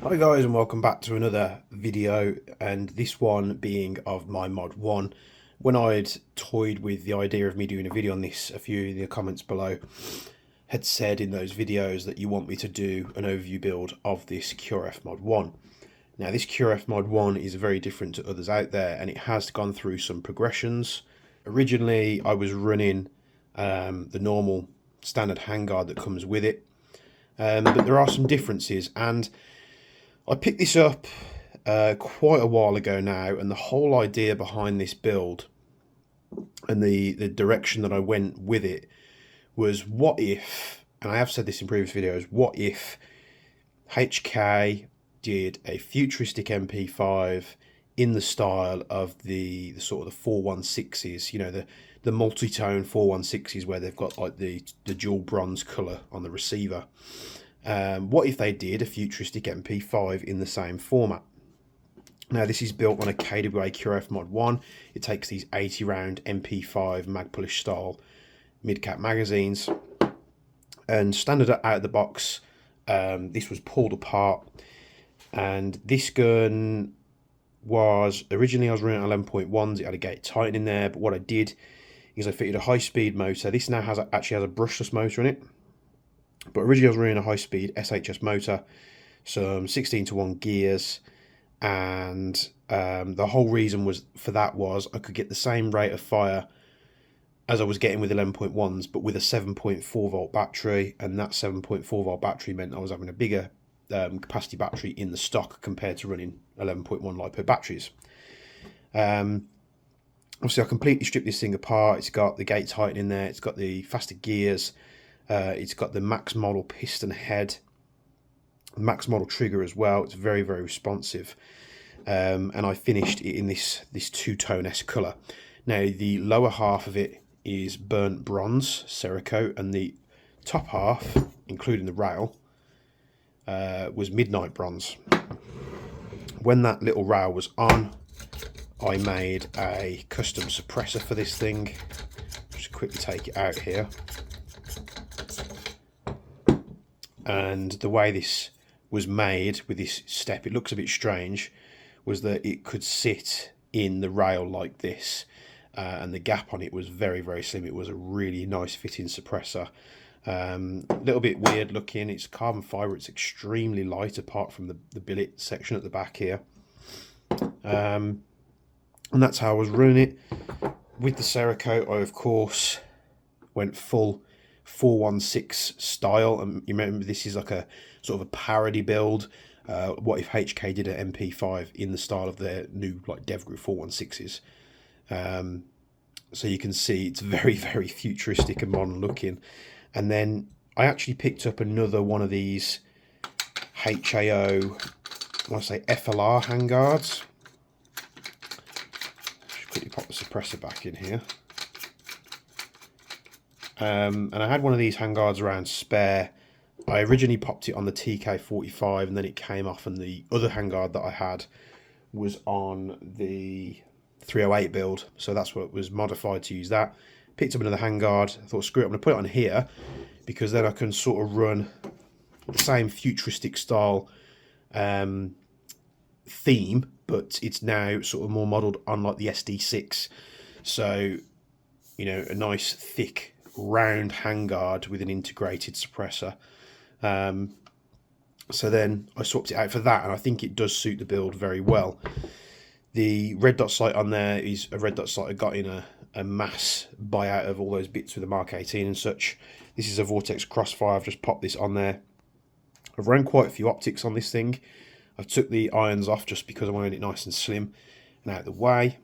Hi guys, and welcome back to another video, and this one being of my Mod 1. When I'd toyed with the idea of me doing a video on this, a few in the comments below had said in those videos that you want me to do an overview build of this QRF Mod 1. Now this QRF Mod 1 is very different to others out there, and it has gone through some progressions. Originally I was running the normal standard handguard that comes with it, but there are some differences, and I picked this up quite a while ago now, and the whole idea behind this build and the direction that I went with it was, what if, and I have said this in previous videos, what if HK did a futuristic MP5 in the style of the sort of the 416s, you know, the multi-tone 416s where they've got like the dual bronze colour on the receiver. What if they did a futuristic MP5 in the same format? Now this is built on a KWA QRF Mod 1. It takes these 80 round MP5 mag polish style mid-cap magazines, and standard out of the box, this was pulled apart, and this gun was originally, I was running 11.1s. It had a gate tighten in there, but what I did is I fitted a high-speed motor. This now actually has a brushless motor in it. But originally I was running a high-speed SHS motor, some 16:1 gears, and the whole reason was I could get the same rate of fire as I was getting with 11.1s, but with a 7.4 volt battery, and that 7.4 volt battery meant I was having a bigger capacity battery in the stock compared to running 11.1 LiPo batteries. Obviously I completely stripped this thing apart. It's got the gate tighten in there, it's got the faster gears, it's got the max model piston head, max model trigger as well. It's very, very responsive, and I finished it in this two-tone-esque colour. Now the lower half of it is burnt bronze Cerakote, and the top half, including the rail, was midnight bronze. When that little rail was on, I made a custom suppressor for this thing. Just quickly take it out here. And the way this was made with this step, it looks a bit strange, was that it could sit in the rail like this, and the gap on it was very, very slim. It was a really nice fitting suppressor. A little bit weird looking. It's carbon fibre. It's extremely light apart from the billet section at the back here. And that's how I was running it. With the Cerakote, I of course went full 416 style, and you remember this is like a sort of a parody build. What if HK did an MP5 in the style of their new like Dev Group 416s? So you can see it's very, very futuristic and modern looking. And then I actually picked up another one of these HAO, I want to say FLR handguards. Just quickly pop the suppressor back in here. And I had one of these handguards around spare. I originally popped it on the TK45, and then it came off, and the other handguard that I had was on the 308 build, so that's what was modified to use that. Picked up another handguard. I thought, screw it, I'm going to put it on here, because then I can sort of run the same futuristic style theme, but it's now sort of more modelled on like the SD6. So, you know, a nice thick round handguard with an integrated suppressor. So then I swapped it out for that, and I think it does suit the build very well. The red dot sight on there is a red dot sight I got in a mass buyout of all those bits with the Mark 18 and such. This is a Vortex Crossfire. I've just popped this on there. I've run quite a few optics on this thing. I've took the irons off just because I wanted it nice and slim and out of the way.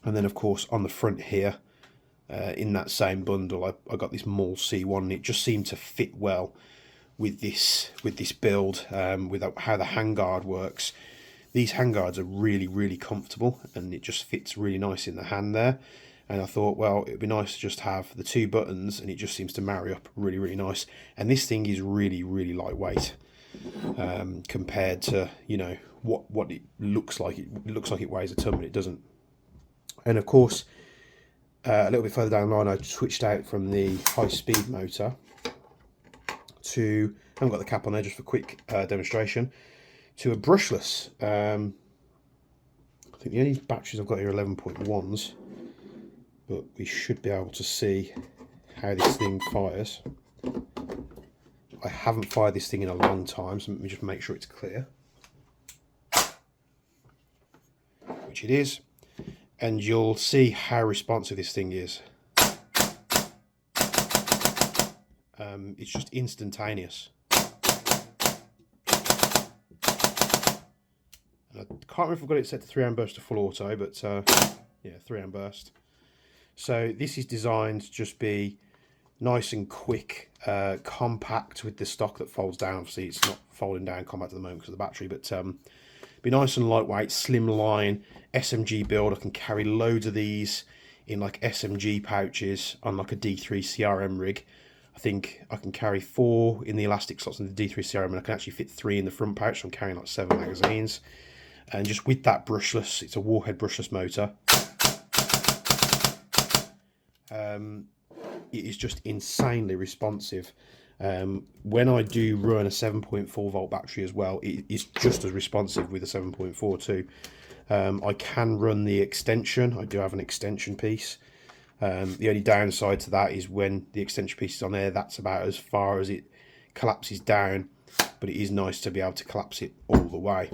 And then of course on the front here, in that same bundle, I got this Maul C1, and it just seemed to fit well with this build, with how the handguard works. These handguards are really, really comfortable, and it just fits really nice in the hand there. And I thought, well, it would be nice to just have the two buttons, and it just seems to marry up really, really nice. And this thing is really, really lightweight compared to, you know, what it looks like. It looks like it weighs a ton, but it doesn't. And of course, a little bit further down the line, I switched out from the high-speed motor to haven't got the cap on there just for quick demonstration, to a brushless. I think the only batteries I've got here are 11.1s, but we should be able to see how this thing fires. I haven't fired this thing in a long time, so let me just make sure it's clear, which it is, and you'll see how responsive this thing is. It's just instantaneous. I can't remember if I've got it set to 3 amp burst to full auto, but yeah, 3 amp burst. So this is designed to just be nice and quick, compact with the stock that folds down. Obviously it's not folding down compact at the moment because of the battery, but be nice and lightweight, slim line, SMG build. I can carry loads of these in like SMG pouches on like a D3 CRM rig. I think I can carry 4 in the elastic slots in the D3 CRM, and I can actually fit 3 in the front pouch, so I'm carrying like 7 magazines. And just with that brushless, it's a Warhead brushless motor. It is just insanely responsive. When I do run a 7.4 volt battery as well, it is just as responsive with a 7.4 too. I can run the extension. I do have an extension piece. The only downside to that is when the extension piece is on there, that's about as far as it collapses down, but it is nice to be able to collapse it all the way.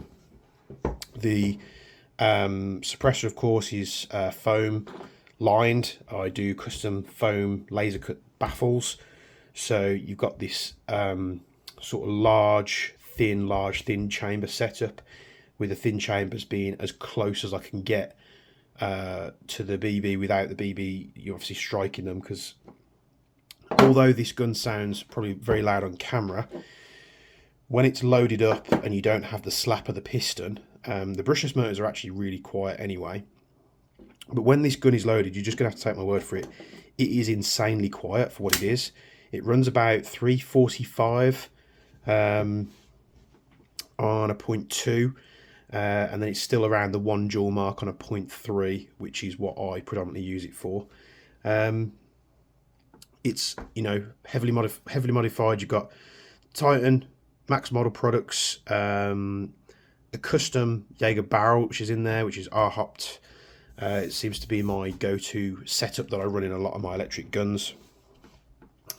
The suppressor, of course, is foam lined. I do custom foam laser cut baffles, so you've got this sort of large thin chamber setup, with the thin chambers being as close as I can get to the BB without the BB you're obviously striking them, because although this gun sounds probably very loud on camera, when it's loaded up and you don't have the slap of the piston, the brushless motors are actually really quiet anyway. But when this gun is loaded, you're just going to have to take my word for it. It is insanely quiet for what it is. It runs about 345 on a 0.2, and then it's still around the 1 joule mark on a 0.3, which is what I predominantly use it for. It's, you know, heavily modified. You've got Titan Max model products, a custom Jaeger barrel which is in there, which is R-hopped. It seems to be my go-to setup that I run in a lot of my electric guns.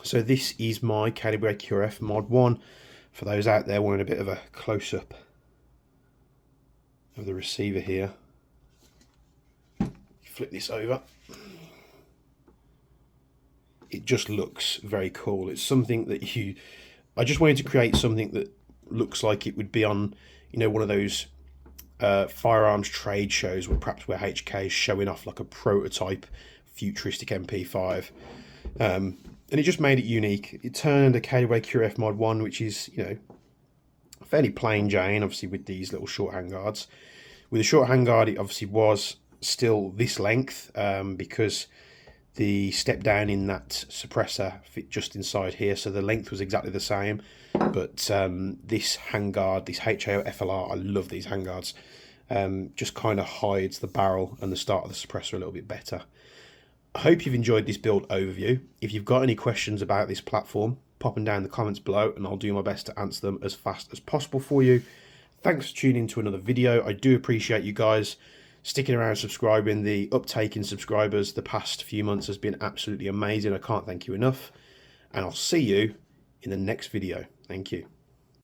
So this is my KWA QRF Mod 1. For those out there wanting a bit of a close-up of the receiver here, flip this over. It just looks very cool. It's something that I just wanted to create something that looks like it would be on, you know, one of those firearms trade shows where HK is showing off like a prototype futuristic MP5, and it just made it unique. It turned a KWA QRF Mod 1, which is, you know, fairly plain Jane, obviously with these little short handguards. With a short handguard, it obviously was still this length, because the step down in that suppressor fit just inside here, so the length was exactly the same. But this handguard, this HAO FLR, I love these handguards, just kind of hides the barrel and the start of the suppressor a little bit better. I hope you've enjoyed this build overview. If you've got any questions about this platform, pop them down in the comments below and I'll do my best to answer them as fast as possible for you. Thanks for tuning in to another video. I do appreciate you guys sticking around, subscribing. The uptake in subscribers the past few months has been absolutely amazing. I can't thank you enough. And I'll see you in the next video. Thank you.